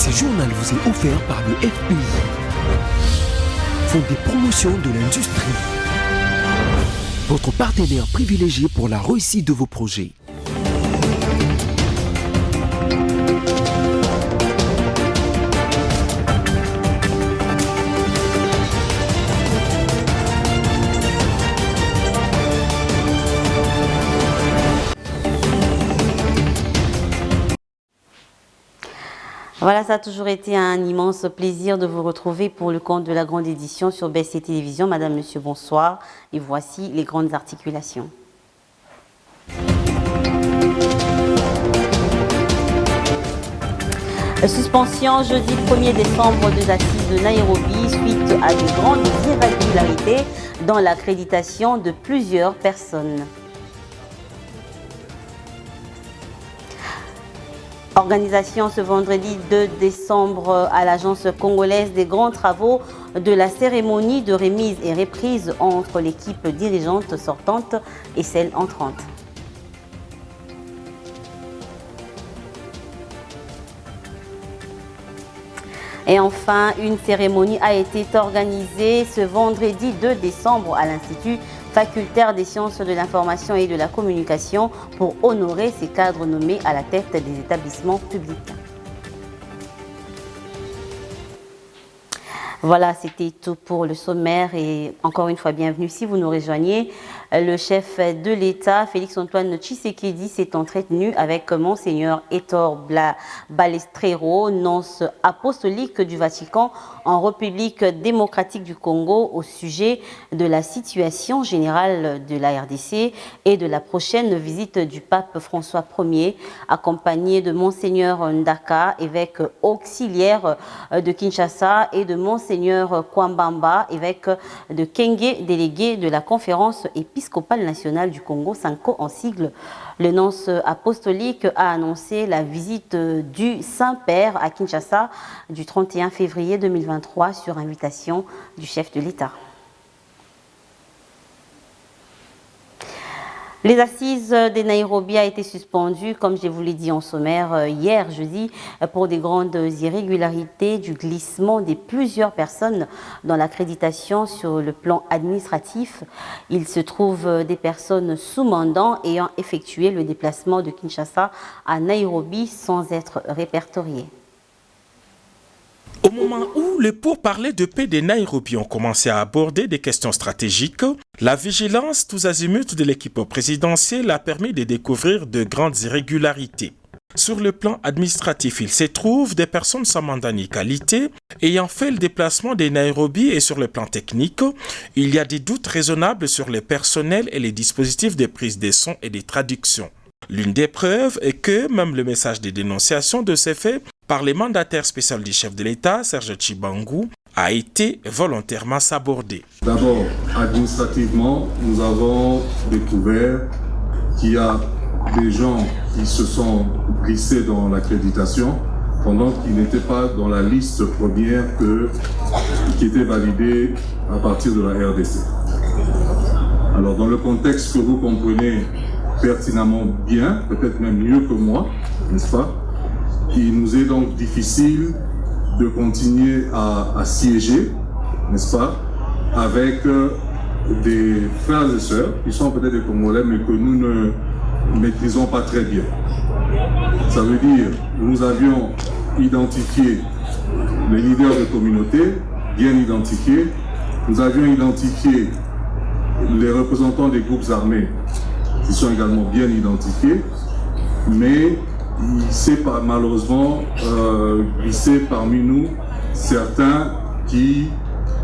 Ce journal vous est offert par le FPI, Fonds des promotions de l'industrie, votre partenaire privilégié pour la réussite de vos projets. Voilà, ça a toujours été un immense plaisir de vous retrouver pour le compte de la grande édition sur BSC Télévision. Madame, Monsieur, bonsoir. Et voici les grandes articulations. Suspension jeudi 1er décembre des assises de Nairobi suite à de grandes irrégularités dans l'accréditation de plusieurs personnes. Organisation ce vendredi 2 décembre à l'Agence congolaise des grands travaux de la cérémonie de remise et reprise entre l'équipe dirigeante sortante et celle entrante. Et enfin, une cérémonie a été organisée ce vendredi 2 décembre à l'Institut facultaire des sciences de l'information et de la communication pour honorer ces cadres nommés à la tête des établissements publics. Voilà, c'était tout pour le sommaire et encore une fois, bienvenue si vous nous rejoignez. Le chef de l'État, Félix-Antoine Tshisekedi, s'est entretenu avec Monseigneur Ettore Balestrero, nonce apostolique du Vatican en République démocratique du Congo au sujet de la situation générale de la RDC et de la prochaine visite du pape François Ier, accompagné de Monseigneur Ndaka, évêque auxiliaire de Kinshasa, et de Monseigneur Kwambamba, évêque de Kenge, délégué de la conférence épiscopale nationale du Congo, SANCO en sigle. Le nonce apostolique a annoncé la visite du Saint-Père à Kinshasa du 31 février 2023 sur invitation du chef de l'État. Les assises de Nairobi a été suspendues, comme je vous l'ai dit en sommaire, hier jeudi, pour des grandes irrégularités du glissement de plusieurs personnes dans l'accréditation sur le plan administratif. Il se trouve des personnes sous mandat ayant effectué le déplacement de Kinshasa à Nairobi sans être répertoriées. Au moment où les pourparlers de paix de Nairobi ont commencé à aborder des questions stratégiques, la vigilance tous azimuts de l'équipe présidentielle a permis de découvrir de grandes irrégularités. Sur le plan administratif, il se trouve des personnes sans mandat ni qualité ayant fait le déplacement de Nairobi, et sur le plan technique, il y a des doutes raisonnables sur le personnel et les dispositifs de prise de son et de traduction. L'une des preuves est que même le message de dénonciation de ces faits par les mandataires spéciaux du chef de l'État, Serge Tshibangu, a été volontairement sabordé. D'abord, administrativement, nous avons découvert qu'il y a des gens qui se sont glissés dans l'accréditation pendant qu'ils n'étaient pas dans la liste première qui était validée à partir de la RDC. Alors, dans le contexte que vous comprenez pertinemment bien, peut-être même mieux que moi, n'est-ce pas? Il nous est donc difficile de continuer à siéger, n'est-ce pas, avec des frères et sœurs qui sont peut-être des Congolais, mais que nous ne maîtrisons pas très bien. Ça veut dire que nous avions identifié les leaders de communauté, bien identifiés. Nous avions identifié les représentants des groupes armés, qui sont également bien identifiés, mais il s'est malheureusement glissé parmi nous certains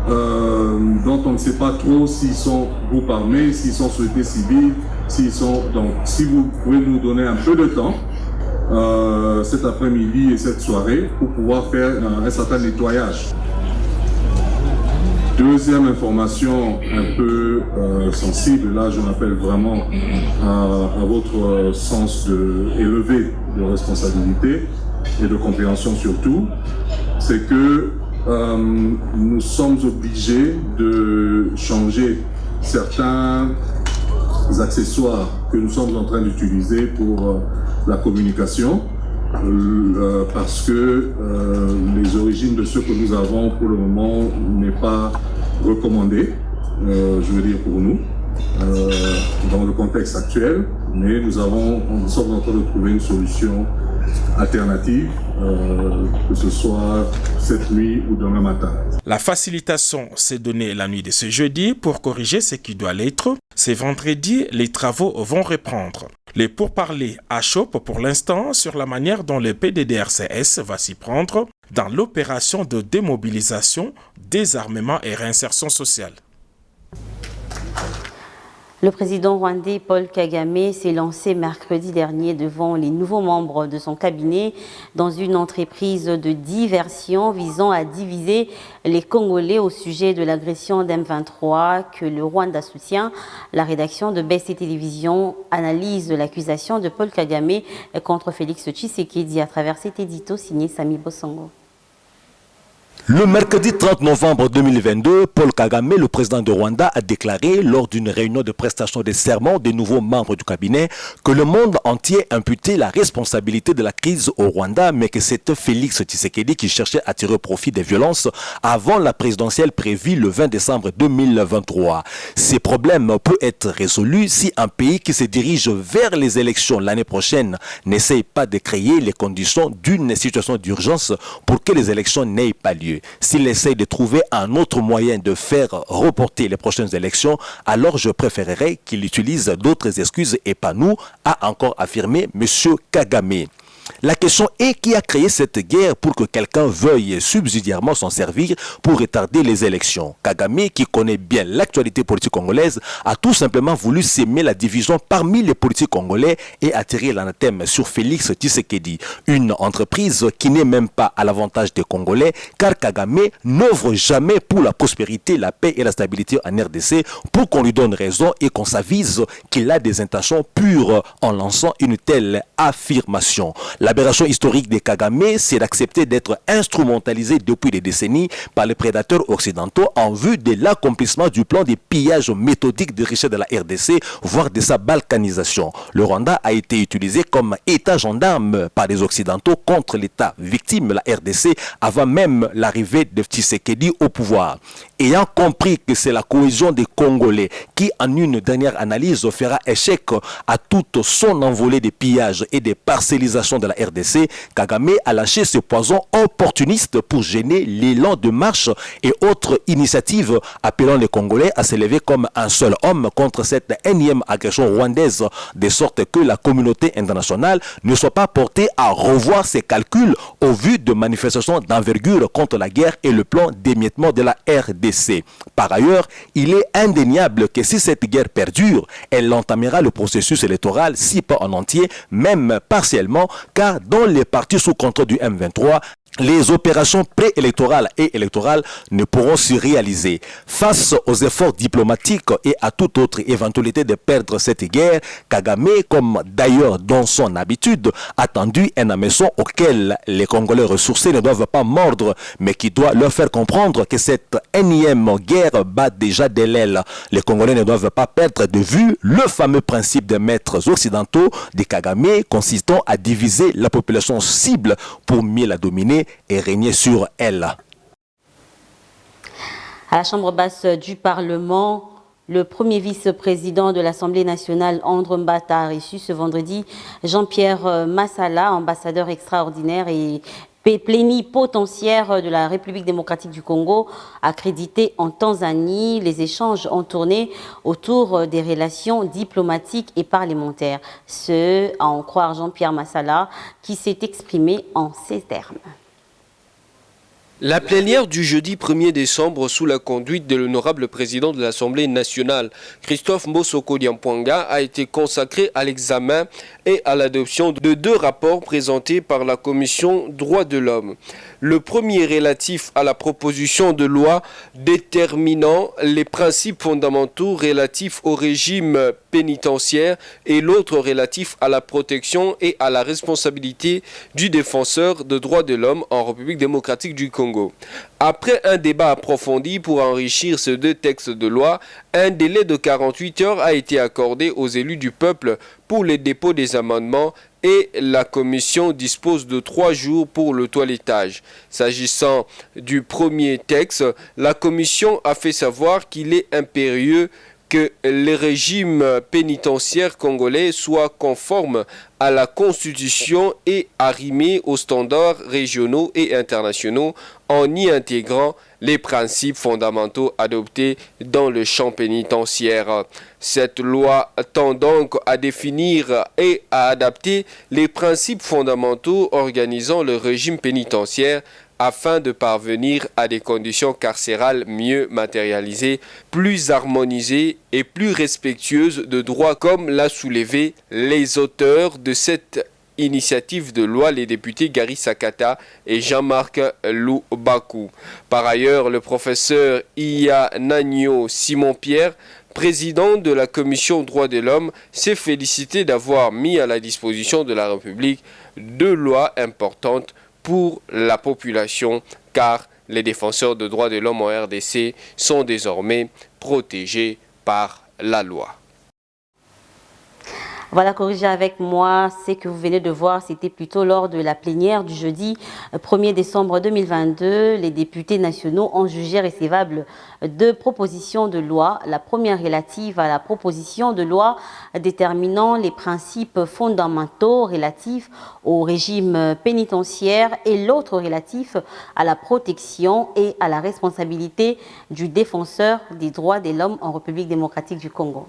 dont on ne sait pas trop s'ils sont groupes armés, s'ils sont sociétés civiles, s'ils sont... Donc, si vous pouvez nous donner un peu de temps, cet après-midi et cette soirée, pour pouvoir faire un certain nettoyage. Deuxième information un peu sensible, là j'en appelle vraiment à votre sens élevé de responsabilité et de compréhension surtout, c'est que nous sommes obligés de changer certains accessoires que nous sommes en train d'utiliser pour la communication. parce que les origines de ce que nous avons pour le moment n'est pas recommandé, je veux dire pour nous, dans le contexte actuel, mais nous sommes en train de trouver une solution alternative, que ce soit cette nuit ou demain matin. La facilitation s'est donnée la nuit de ce jeudi pour corriger ce qui doit l'être. C'est vendredi, les travaux vont reprendre. Les pourparlers achoppent pour l'instant sur la manière dont le PDDRCS va s'y prendre dans l'opération de démobilisation, désarmement et réinsertion sociale. Le président rwandais Paul Kagame s'est lancé mercredi dernier devant les nouveaux membres de son cabinet dans une entreprise de diversion visant à diviser les Congolais au sujet de l'agression d'M23 que le Rwanda soutient. La rédaction de BC Télévision analyse l'accusation de Paul Kagame contre Félix Tshisekedi à travers cet édito signé Sami Bosongo. Le mercredi 30 novembre 2022, Paul Kagame, le président de Rwanda, a déclaré lors d'une réunion de prestation de serment des nouveaux membres du cabinet que le monde entier imputait la responsabilité de la crise au Rwanda, mais que c'était Félix Tshisekedi qui cherchait à tirer profit des violences avant la présidentielle prévue le 20 décembre 2023. Ces problèmes peuvent être résolus si un pays qui se dirige vers les élections l'année prochaine n'essaye pas de créer les conditions d'une situation d'urgence pour que les élections n'aient pas lieu. S'il essaye de trouver un autre moyen de faire reporter les prochaines élections, alors je préférerais qu'il utilise d'autres excuses et pas nous, a encore affirmé M. Kagame. La question est qui a créé cette guerre pour que quelqu'un veuille subsidiairement s'en servir pour retarder les élections. Kagame, qui connaît bien l'actualité politique congolaise, a tout simplement voulu s'aimer la division parmi les politiques congolais et attirer l'anathème sur Félix Tshisekedi. Une entreprise qui n'est même pas à l'avantage des Congolais, car Kagame n'œuvre jamais pour la prospérité, la paix et la stabilité en RDC pour qu'on lui donne raison et qu'on s'avise qu'il a des intentions pures en lançant une telle affirmation. L'aberration historique des Kagame, c'est d'accepter d'être instrumentalisé depuis des décennies par les prédateurs occidentaux en vue de l'accomplissement du plan de pillage méthodique des richesses de la RDC, voire de sa balkanisation. Le Rwanda a été utilisé comme État gendarme par les Occidentaux contre l'État victime, la RDC, avant même l'arrivée de Tshisekedi au pouvoir. Ayant compris que c'est la cohésion des Congolais qui, en une dernière analyse, fera échec à toute son envolée de pillages et de parcellisation de la RDC, Kagame a lâché ce poison opportuniste pour gêner l'élan de marche et autres initiatives appelant les Congolais à se lever comme un seul homme contre cette énième agression rwandaise, de sorte que la communauté internationale ne soit pas portée à revoir ses calculs au vu de manifestations d'envergure contre la guerre et le plan d'émiettement de la RDC. Par ailleurs, il est indéniable que si cette guerre perdure, elle entamera le processus électoral, si pas en entier, même partiellement, car dans les partis sous contrôle du M23, les opérations préélectorales et électorales ne pourront se réaliser. Face aux efforts diplomatiques et à toute autre éventualité de perdre cette guerre, Kagame, comme d'ailleurs dans son habitude, a tendu un hameçon auquel les Congolais ressourcés ne doivent pas mordre, mais qui doit leur faire comprendre que cette énième guerre bat déjà de l'aile. Les Congolais ne doivent pas perdre de vue le fameux principe des maîtres occidentaux de Kagame consistant à diviser la population cible pour mieux la dominer et régner sur elle. À la Chambre basse du Parlement, le premier vice-président de l'Assemblée nationale, André Mbata, a reçu ce vendredi Jean-Pierre Massala, ambassadeur extraordinaire et plénipotentiaire de la République démocratique du Congo, accrédité en Tanzanie. Les échanges ont tourné autour des relations diplomatiques et parlementaires. Ce, à en croire Jean-Pierre Massala, qui s'est exprimé en ces termes. La plénière du jeudi 1er décembre sous la conduite de l'honorable président de l'Assemblée nationale, Christophe Mbosoko Diampouanga, a été consacrée à l'examen et à l'adoption de 2 rapports présentés par la Commission droits de l'homme. Le premier relatif à la proposition de loi déterminant les principes fondamentaux relatifs au régime pénitentiaire et l'autre relatif à la protection et à la responsabilité du défenseur des droits de l'homme en République démocratique du Congo. Congo. Après un débat approfondi pour enrichir ces deux textes de loi, un délai de 48 heures a été accordé aux élus du peuple pour le dépôt des amendements et la commission dispose de 3 jours pour le toilettage. S'agissant du premier texte, la commission a fait savoir qu'il est impérieux que le régime pénitentiaire congolais soit conforme à la Constitution et arrimé aux standards régionaux et internationaux en y intégrant les principes fondamentaux adoptés dans le champ pénitentiaire. Cette loi tend donc à définir et à adapter les principes fondamentaux organisant le régime pénitentiaire afin de parvenir à des conditions carcérales mieux matérialisées, plus harmonisées et plus respectueuses de droits, comme l'a soulevé les auteurs de cette initiative de loi, les députés Gary Sakata et Jean-Marc Loubakou. Par ailleurs, le professeur Iya Nagno Simon-Pierre, président de la commission droits de l'homme, s'est félicité d'avoir mis à la disposition de la République 2 lois importantes pour la population, car les défenseurs de droits de l'homme en RDC sont désormais protégés par la loi. Voilà, corrigez avec moi, ce que vous venez de voir, c'était plutôt lors de la plénière du jeudi 1er décembre 2022. Les députés nationaux ont jugé recevable 2 propositions de loi. La première relative à la proposition de loi déterminant les principes fondamentaux relatifs au régime pénitentiaire et l'autre relatif à la protection et à la responsabilité du défenseur des droits de l'homme en République démocratique du Congo.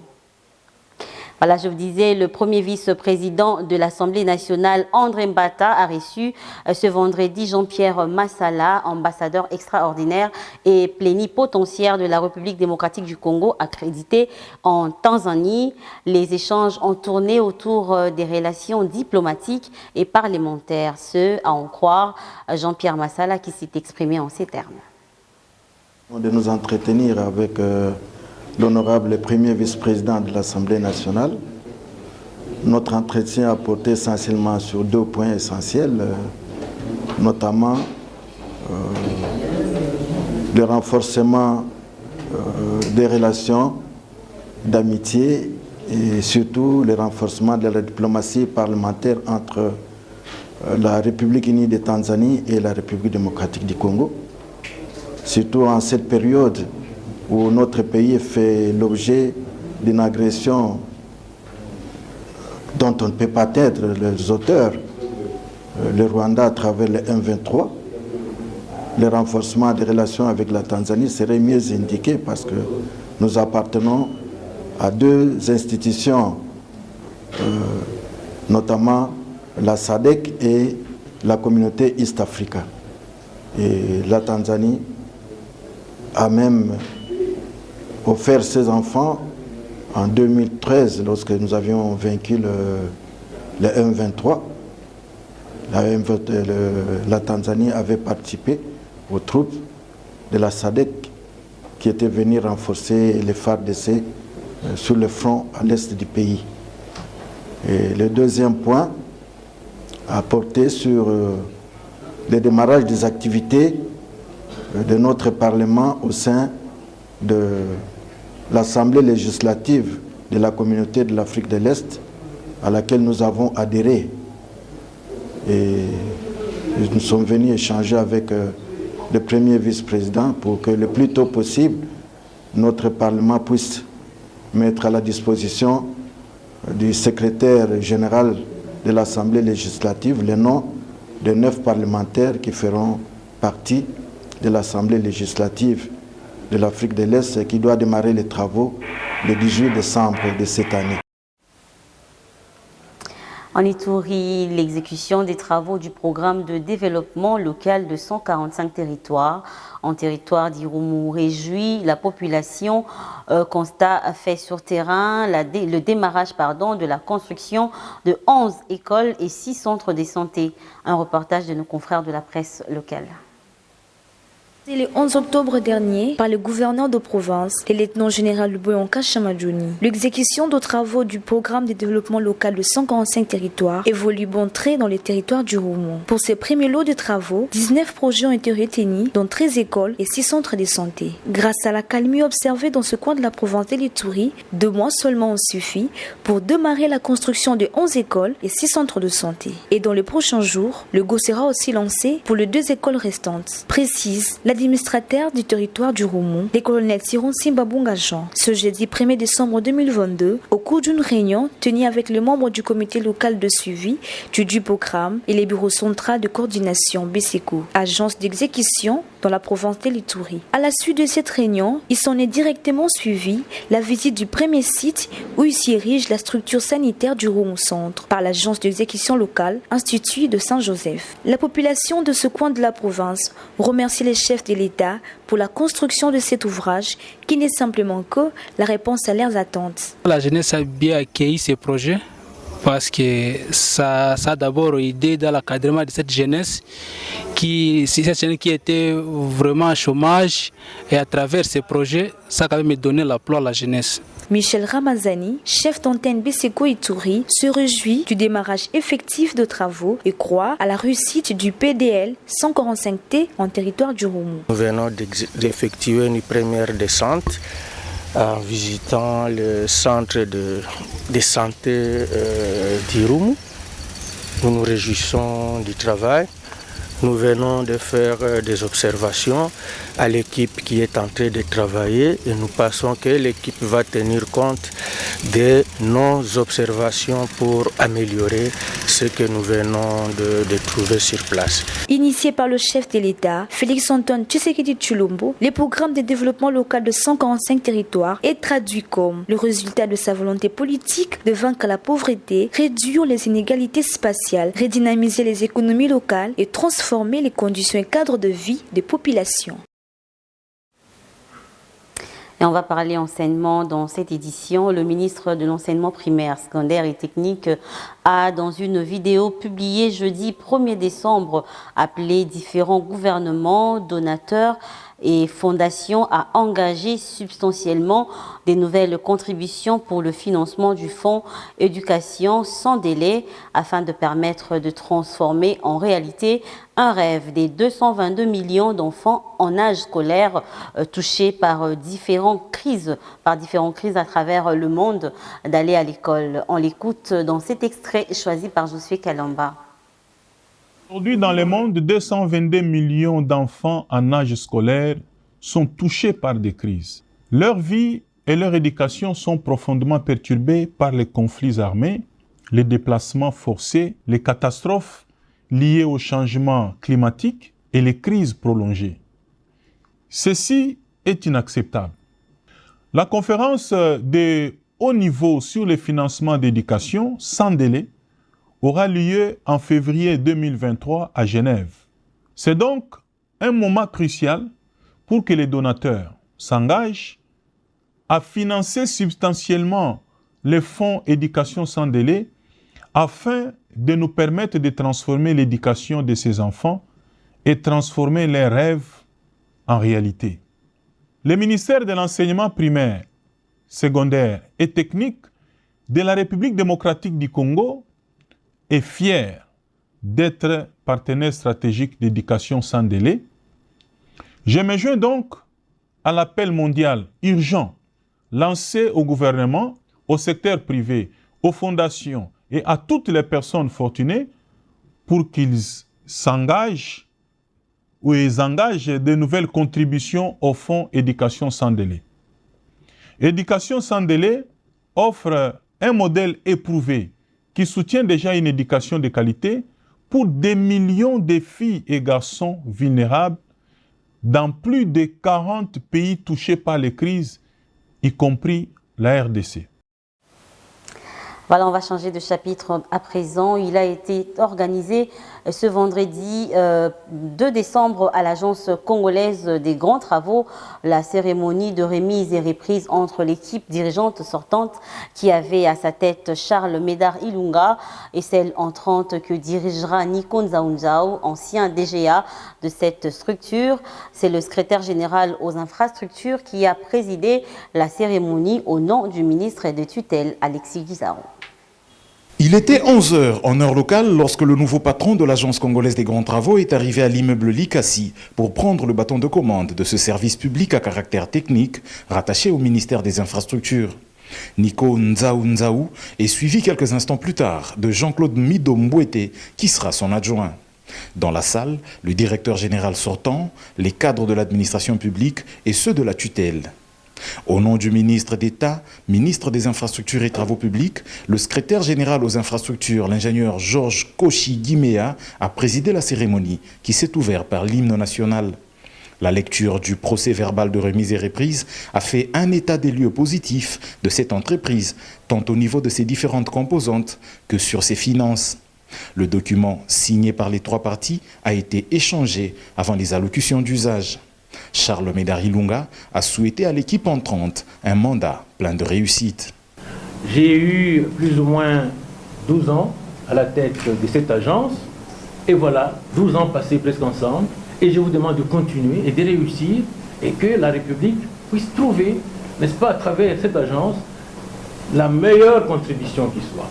Voilà, je vous disais, le premier vice-président de l'Assemblée nationale, André Mbata, a reçu ce vendredi Jean-Pierre Massala, ambassadeur extraordinaire et plénipotentiaire de la République démocratique du Congo, accrédité en Tanzanie. Les échanges ont tourné autour des relations diplomatiques et parlementaires. Ce, à en croire Jean-Pierre Massala, qui s'est exprimé en ces termes. De nous entretenir avec l'honorable premier vice-président de l'Assemblée nationale. Notre entretien a porté essentiellement sur 2 points essentiels, notamment le renforcement des relations d'amitié et surtout le renforcement de la diplomatie parlementaire entre la République unie de Tanzanie et la République démocratique du Congo. Surtout en cette période où notre pays fait l'objet d'une agression dont on ne peut pas être les auteurs, le Rwanda à travers le M23, le renforcement des relations avec la Tanzanie serait mieux indiqué parce que nous appartenons à 2 institutions, notamment la SADC et la communauté East Africa. Et la Tanzanie a même offert ses enfants en 2013, lorsque nous avions vaincu le M23. La Tanzanie avait participé aux troupes de la SADC qui étaient venues renforcer les FARDC sur le front à l'est du pays. Et le deuxième point a porté sur le démarrage des activités de notre Parlement au sein de l'Assemblée législative de la communauté de l'Afrique de l'Est, à laquelle nous avons adhéré. Et nous sommes venus échanger avec le premier vice-président pour que le plus tôt possible, notre Parlement puisse mettre à la disposition du secrétaire général de l'Assemblée législative les noms de 9 parlementaires qui feront partie de l'Assemblée législative de l'Afrique de l'Est qui doit démarrer les travaux le 18 décembre de cette année. En Ituri, l'exécution des travaux du programme de développement local de 145 territoires en territoire d'Irumu réjouit la population. Constat fait sur terrain le démarrage de la construction de 11 écoles et 6 centres de santé. Un reportage de nos confrères de la presse locale. C'est le 11 octobre dernier par le gouverneur de province, le lieutenant-général Boyonka Chamadjouni. L'exécution de travaux du programme de développement local de 145 territoires évolue bon trait dans les territoires du Roumo. Pour ces premiers lots de travaux, 19 projets ont été retenus dans 13 écoles et 6 centres de santé. Grâce à la calmie observée dans ce coin de la province de l'Ituri, 2 mois seulement ont suffi pour démarrer la construction de 11 écoles et 6 centres de santé. Et dans les prochains jours, le go sera aussi lancé pour les 2 écoles restantes. Précise l'administrateur du territoire du Roumo, le colonel Siron Simbabunga Jean. Ce jeudi 1er décembre 2022, au cours d'une réunion tenue avec les membres du comité local de suivi du programme et les bureaux centraux de coordination BCECO, agence d'exécution dans la province de l'Ituri. À la suite de cette réunion, il s'en est directement suivi la visite du premier site où il s'érige la structure sanitaire du Roumo Centre par l'agence d'exécution locale Institut de Saint-Joseph. La population de ce coin de la province remercie les chefs de l'État pour la construction de cet ouvrage qui n'est simplement que la réponse à leurs attentes. La jeunesse a bien accueilli ces projets parce que ça a d'abord aidé dans l'encadrement de cette jeunesse qui était vraiment au chômage, et à travers ces projets, ça a quand même donné l'emploi à la jeunesse. Michel Ramazani, chef d'antenne BCECO Ituri, se réjouit du démarrage effectif de travaux et croit à la réussite du PDL 145T en territoire du Roumo. Nous venons d'effectuer une première descente en visitant le centre de santé du Roumo. Nous nous réjouissons du travail. Nous venons de faire des observations à l'équipe qui est en train de travailler et nous pensons que l'équipe va tenir compte de nos observations pour améliorer ce que nous venons de trouver sur place. Initié par le chef de l'État, Félix-Antoine Tshisekedi Tshilombo, le programme de développement local de 145 territoires est traduit comme le résultat de sa volonté politique de vaincre la pauvreté, réduire les inégalités spatiales, redynamiser les économies locales et transformer les conditions et cadres de vie des populations. Et on va parler enseignement dans cette édition. Le ministre de l'enseignement primaire, secondaire et technique a, dans une vidéo publiée jeudi 1er décembre, appelé différents gouvernements, donateurs et fondations à engager substantiellement des nouvelles contributions pour le financement du fonds éducation sans délai afin de permettre de transformer en réalité un rêve des 222 millions d'enfants en âge scolaire touchés par différentes crises à travers le monde d'aller à l'école. On l'écoute dans cet extrait choisi par Josué Kalamba. Aujourd'hui, dans le monde, 222 millions d'enfants en âge scolaire sont touchés par des crises. Leur vie et leur éducation sont profondément perturbées par les conflits armés, les déplacements forcés, les catastrophes liées au changement climatique et les crises prolongées. Ceci est inacceptable. La conférence de haut niveau sur le financement d'éducation sans délai aura lieu en février 2023 à Genève. C'est donc un moment crucial pour que les donateurs s'engagent à financer substantiellement les fonds éducation sans délai afin de nous permettre de transformer l'éducation de ces enfants et transformer leurs rêves en réalité. Le ministère de l'enseignement primaire, secondaire et technique de la République démocratique du Congo est fier d'être partenaire stratégique d'éducation sans délai. Je me joins donc à l'appel mondial urgent lancé au gouvernement, au secteur privé, aux fondations et à toutes les personnes fortunées pour qu'ils s'engagent ou ils engagent de nouvelles contributions au fonds éducation sans délai. Éducation sans délai offre un modèle éprouvé qui soutient déjà une éducation de qualité pour des millions de filles et garçons vulnérables dans plus de 40 pays touchés par les crises, y compris la RDC. Voilà, on va changer de chapitre à présent. Il a été organisé ce vendredi 2 décembre à l'Agence congolaise des grands travaux la cérémonie de remise et reprise entre l'équipe dirigeante sortante qui avait à sa tête Charles Médard Ilunga et celle entrante que dirigera Nico Nzaounzao, ancien DGA de cette structure. C'est le secrétaire général aux infrastructures qui a présidé la cérémonie au nom du ministre de tutelle Alexis Guizarro. Il était 11h en heure locale lorsque le nouveau patron de l'Agence congolaise des grands travaux est arrivé à l'immeuble Likasi pour prendre le bâton de commande de ce service public à caractère technique rattaché au ministère des Infrastructures. Nico Nzaounzao est suivi quelques instants plus tard de Jean-Claude Mido Mbouete qui sera son adjoint. Dans la salle, le directeur général sortant, les cadres de l'administration publique et ceux de la tutelle. Au nom du ministre d'État, ministre des Infrastructures et Travaux Publics, le secrétaire général aux infrastructures, l'ingénieur Georges Koshi Guiméa, a présidé la cérémonie qui s'est ouverte par l'hymne national. La lecture du procès verbal de remise et reprise a fait un état des lieux positif de cette entreprise, tant au niveau de ses différentes composantes que sur ses finances. Le document signé par les 3 parties a été échangé avant les allocutions d'usage. Charles Médard Ilunga a souhaité à l'équipe entrante un mandat plein de réussite. J'ai eu plus ou moins 12 ans à la tête de cette agence et voilà, 12 ans passés presque ensemble et je vous demande de continuer et de réussir et que la République puisse trouver, n'est-ce pas, à travers cette agence, la meilleure contribution qui soit.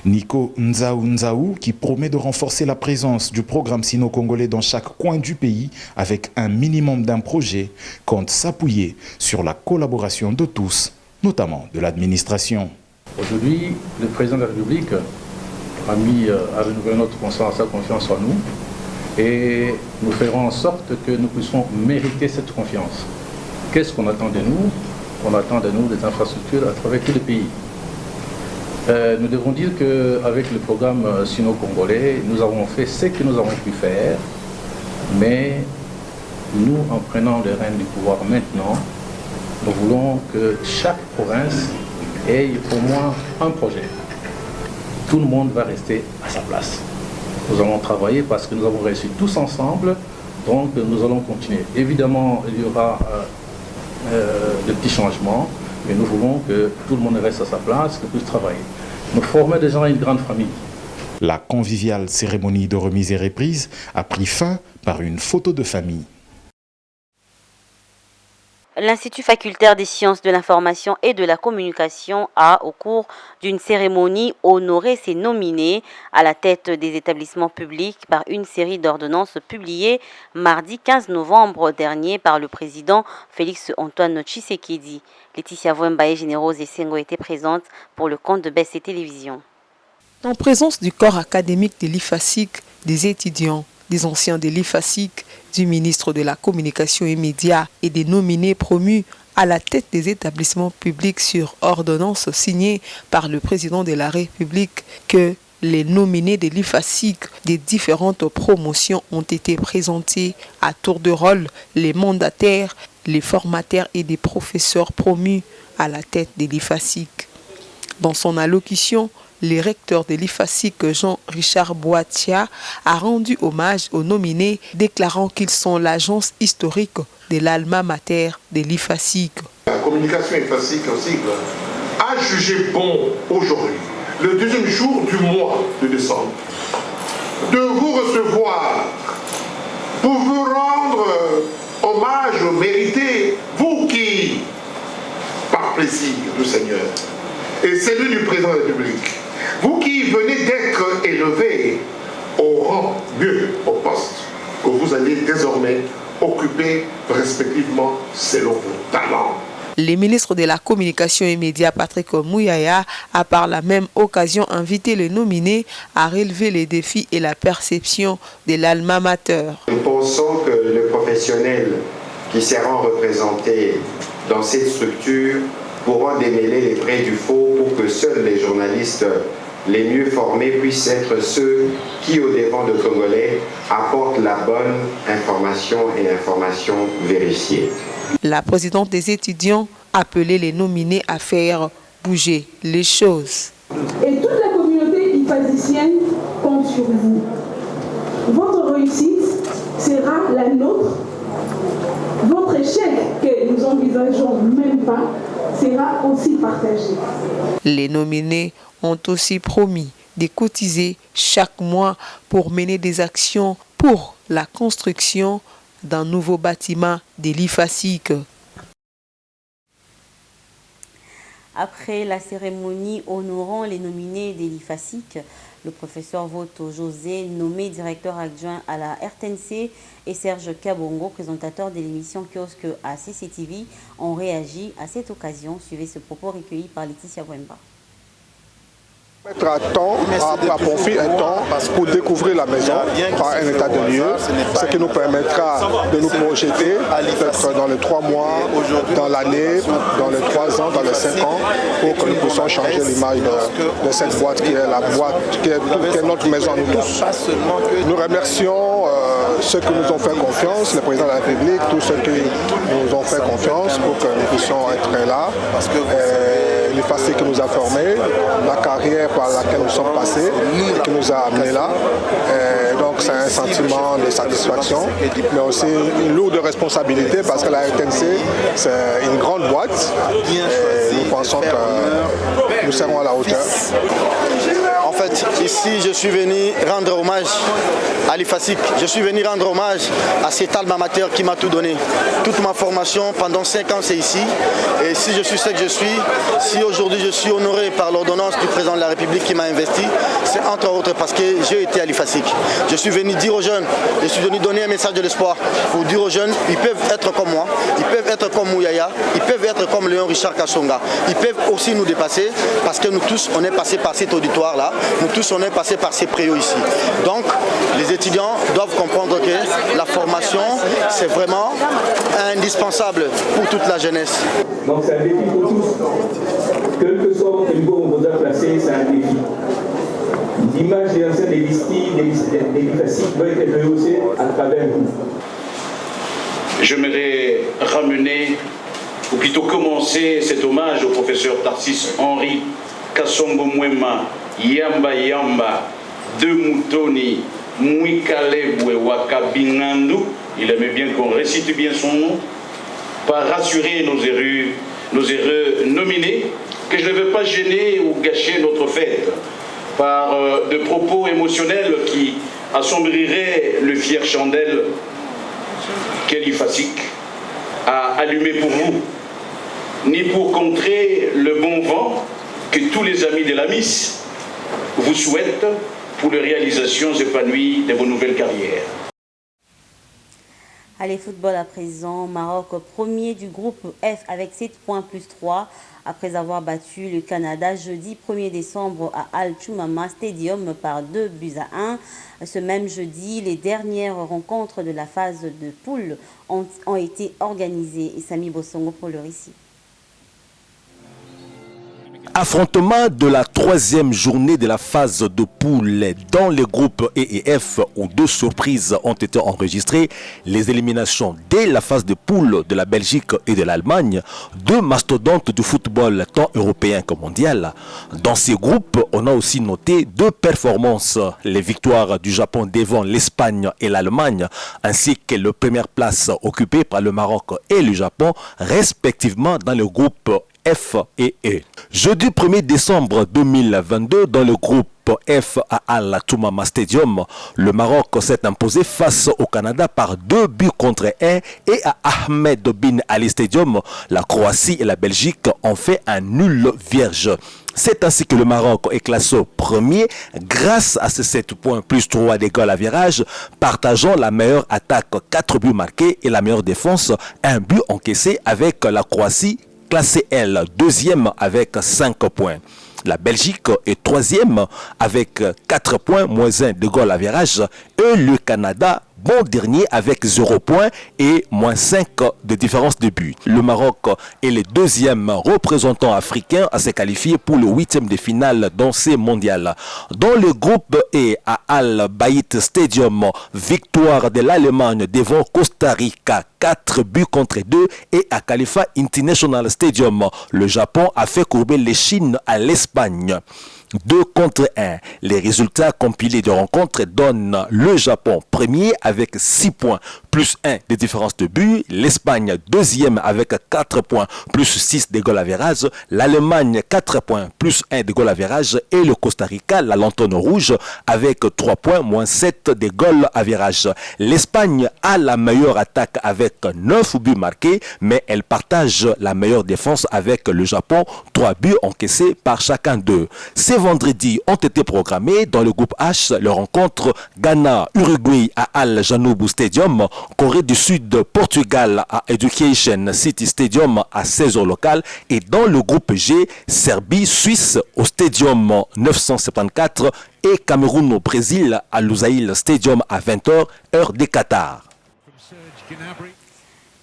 Nico Nzaounzao, qui promet de renforcer la présence du programme sino-congolais dans chaque coin du pays avec un minimum d'un projet, compte s'appuyer sur la collaboration de tous, notamment de l'administration. Aujourd'hui, le président de la République a mis à renouveler notre confiance, sa confiance en nous et nous ferons en sorte que nous puissions mériter cette confiance. Qu'est-ce qu'on attend de nous? On attend de nous des infrastructures à travers tout le pays. Nous devons dire qu'avec le programme sino-congolais, nous avons fait ce que nous avons pu faire, mais nous, en prenant les rênes du pouvoir maintenant, nous voulons que chaque province ait au moins un projet. Tout le monde va rester à sa place. Nous allons travailler parce que nous avons réussi tous ensemble, donc nous allons continuer. Évidemment, il y aura de petits changements, mais nous voulons que tout le monde reste à sa place, que puisse travailler. Nous formons déjà une grande famille. La conviviale cérémonie de remise et reprise a pris fin par une photo de famille. L'Institut facultaire des sciences de l'information et de la communication a, au cours d'une cérémonie, honoré ses nominés à la tête des établissements publics par une série d'ordonnances publiées mardi 15 novembre dernier par le président Félix-Antoine Tshisekedi. Laetitia Wembaye, Générose et Sengo étaient présentes pour le compte de BC Télévision. En présence du corps académique de l'IFASIC, des étudiants, des anciens de l'IFASIC, du ministre de la Communication et Médias et des nominés promus à la tête des établissements publics sur ordonnance signée par le président de la République que les nominés de l'IFASIC des différentes promotions ont été présentés à tour de rôle, les mandataires, les formateurs et des professeurs promus à la tête de l'IFASIC. Dans son allocution, le recteur de l'IFASIC, Jean-Richard Boatia, a rendu hommage aux nominés, déclarant qu'ils sont l'agence historique de l'alma mater de l'IFASIC. La communication IFASIC aussi a jugé bon aujourd'hui, le deuxième jour du mois de décembre, de vous recevoir pour vous rendre hommage mérité, vous qui, par plaisir du Seigneur, et celui du président de la République, vous qui venez d'être élevé au rang, mieux au poste que vous allez désormais occuper respectivement selon vos talents. Le ministre de la Communication et Médias, Patrick Mouyaya, a par la même occasion invité les nominés à relever les défis et la perception de l'alma mater. Nous pensons que les professionnels qui seront représentés dans cette structure pourront démêler les vrais du faux pour que seuls les journalistes les mieux formés puissent être ceux qui, au devant de Congolais, apportent la bonne information et l'information vérifiée. La présidente des étudiants a appelé les nominés à faire bouger les choses. Et sera la nôtre. Votre échec, que nous envisageons même pas, sera aussi partagé. Les nominés ont aussi promis de cotiser chaque mois pour mener des actions pour la construction d'un nouveau bâtiment de l'IFASIC. Après la cérémonie honorant les nominés de l'IFASIC, le professeur Voto José, nommé directeur adjoint à la RTNC, et Serge Kabongo, présentateur de l'émission Kiosque à CCTV, ont réagi à cette occasion. Suivez ce propos recueilli par Laetitia Wemba. Mettre à temps, à profit un temps pour découvrir la maison par un état de lieu, ce qui nous permettra de nous projeter peut-être dans les 3 mois, dans l'année, dans les 3 ans, dans les 5 ans, pour que nous puissions changer l'image de cette boîte qui est la boîte, qui est notre maison à nous tous. Nous remercions ceux qui nous ont fait confiance, le président de la République, tous ceux qui nous ont fait confiance pour que nous puissions être là. L'IFASIC qui nous a formés, la carrière par laquelle nous sommes passés, qui nous a amenés là. Donc c'est un sentiment de satisfaction, mais aussi une lourde responsabilité parce que la RTNC, c'est une grande boîte. Et nous pensons que nous serons à la hauteur. En fait, ici, je suis venu rendre hommage à l'IFASIC. Je suis venu rendre hommage à cet alma mater qui m'a tout donné. Toute ma formation, pendant 5 ans, c'est ici. Et si je suis ce que je suis, si aujourd'hui je suis honoré par l'ordonnance du président de la République qui m'a investi, c'est entre autres parce que j'ai été à l'IFASIC. Je suis venu dire aux jeunes, je suis venu donner un message de l'espoir pour dire aux jeunes, ils peuvent être comme moi, ils peuvent être comme Mouyaya, ils peuvent être comme Léon Richard Kassonga. Ils peuvent aussi nous dépasser parce que nous tous, on est passé par cet auditoire-là. Nous tous, on est passé par ces préaux ici. Donc, les étudiants doivent comprendre que la formation, c'est vraiment indispensable pour toute la jeunesse. Donc, c'est un défi pour tous. Quel que soit votre niveau où vous êtes placé, c'est un défi. L'image des anciens des l'IFASIC doit être rehaussée à travers vous. J'aimerais ramener, ou plutôt commencer cet hommage au professeur Tarsis Henri Kassongo Mwema, Yamba Yamba, de Moutoni, Mwikalebwe Wakabingandu, il aimait bien qu'on récite bien son nom, par rassurer nos heureux nominés, que je ne veux pas gêner ou gâcher notre fête par de propos émotionnels qui assombriraient le fier chandelle qu'est l'IFASIC a allumé pour vous, ni pour contrer le bon vent que tous les amis de la Miss vous souhaitent pour les réalisations épanouies de vos nouvelles carrières. Allez, football à présent. Maroc, premier du groupe F avec 7 points plus 3 après avoir battu le Canada jeudi 1er décembre à Al Choumama Stadium par 2-1. Ce même jeudi, les dernières rencontres de la phase de poule ont été organisées. Et Samy Bossongo pour le récit. Affrontement de la 3e journée de la phase de poule dans les groupes E et F où 2 surprises ont été enregistrées. Les éliminations dès la phase de poule de la Belgique et de l'Allemagne, 2 mastodontes du football tant européen que mondial. Dans ces groupes, on a aussi noté 2 performances. Les victoires du Japon devant l'Espagne et l'Allemagne, ainsi que la première place occupée par le Maroc et le Japon, respectivement dans le groupe F et E. Jeudi 1er décembre 2022, dans le groupe F à Al Choumama Stadium, le Maroc s'est imposé face au Canada par 2-1 et à Ahmed bin Ali Stadium, la Croatie et la Belgique ont fait un nul vierge. C'est ainsi que le Maroc est classé premier grâce à ses 7 points plus 3 d'égal à virage, partageant la meilleure attaque 4 buts marqués et la meilleure défense 1 but encaissé avec la Croatie classée elle 2e avec 5 points. La Belgique est 3e avec 4 points moins 1 de goal à virage et le Canada bon dernier avec 0 points et moins 5 de différence de but. Le Maroc est le 2e représentant africain à se qualifier pour le 8e de finale dans ces mondiales. Dans le groupe E à Al Bayt Stadium, victoire de l'Allemagne devant Costa Rica 4-2 et à Khalifa International Stadium, le Japon a fait courber les Chines à l'Espagne. 2-1. Les résultats compilés de rencontres donnent le Japon premier avec 6 points plus 1 de différence de but, l'Espagne deuxième avec 4 points plus 6 de goal average, l'Allemagne 4 points plus 1 de goal average et le Costa Rica, la lanterne rouge, avec 3 points moins 7 de goal average. L'Espagne a la meilleure attaque avec 9 buts marqués, mais elle partage la meilleure défense avec le Japon, 3 buts encaissés par chacun d'eux. Ces vendredis ont été programmés dans le groupe H les rencontres Ghana-Uruguay à Al Janoub Stadium, Corée du Sud, Portugal à Education City Stadium à 16h local et dans le groupe G, Serbie-Suisse au Stadium 974 et Cameroun au Brésil à Lusail Stadium à 20h, heure des Qatar.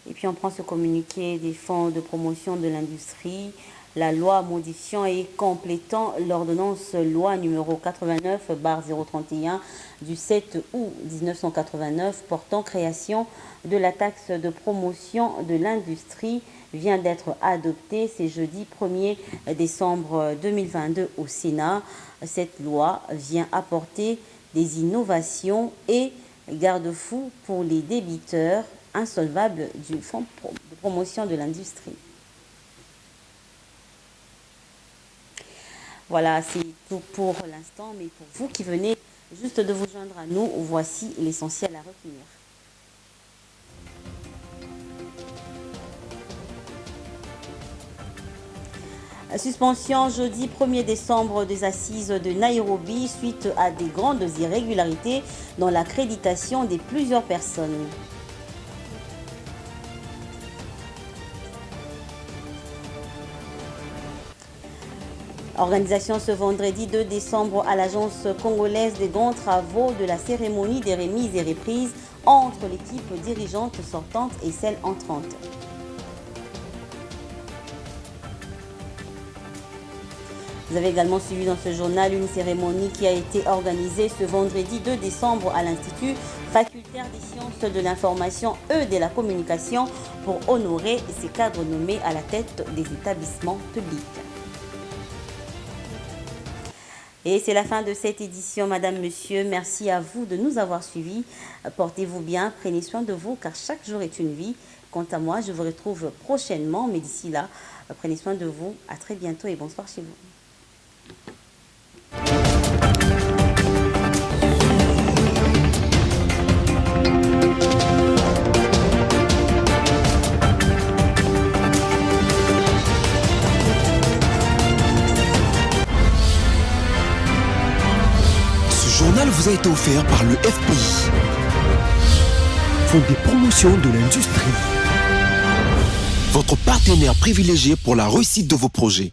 Et puis on prend ce communiqué des fonds de promotion de l'industrie. La loi modifiant et complétant l'ordonnance loi numéro 89/031 du 7 août 1989 portant création de la taxe de promotion de l'industrie vient d'être adoptée. C'est jeudi 1er décembre 2022 au Sénat. Cette loi vient apporter des innovations et garde-fous pour les débiteurs insolvables du fonds de promotion de l'industrie. Voilà, c'est tout pour l'instant, mais pour vous qui venez juste de vous joindre à nous, voici l'essentiel à retenir. Suspension jeudi 1er décembre des assises de Nairobi suite à des grandes irrégularités dans l'accréditation de plusieurs personnes. Organisation ce vendredi 2 décembre à l'Agence congolaise des grands travaux de la cérémonie des remises et reprises entre l'équipe dirigeante sortante et celle entrante. Vous avez également suivi dans ce journal une cérémonie qui a été organisée ce vendredi 2 décembre à l'Institut facultaire des sciences de l'information et de la communication pour honorer ces cadres nommés à la tête des établissements publics. Et c'est la fin de cette édition, Madame, Monsieur. Merci à vous de nous avoir suivis. Portez-vous bien, prenez soin de vous, car chaque jour est une vie. Quant à moi, je vous retrouve prochainement, mais d'ici là, prenez soin de vous. À très bientôt et bonsoir chez vous. Ce journal vous a été offert par le FPI, Fonds de promotion de l'industrie, votre partenaire privilégié pour la réussite de vos projets.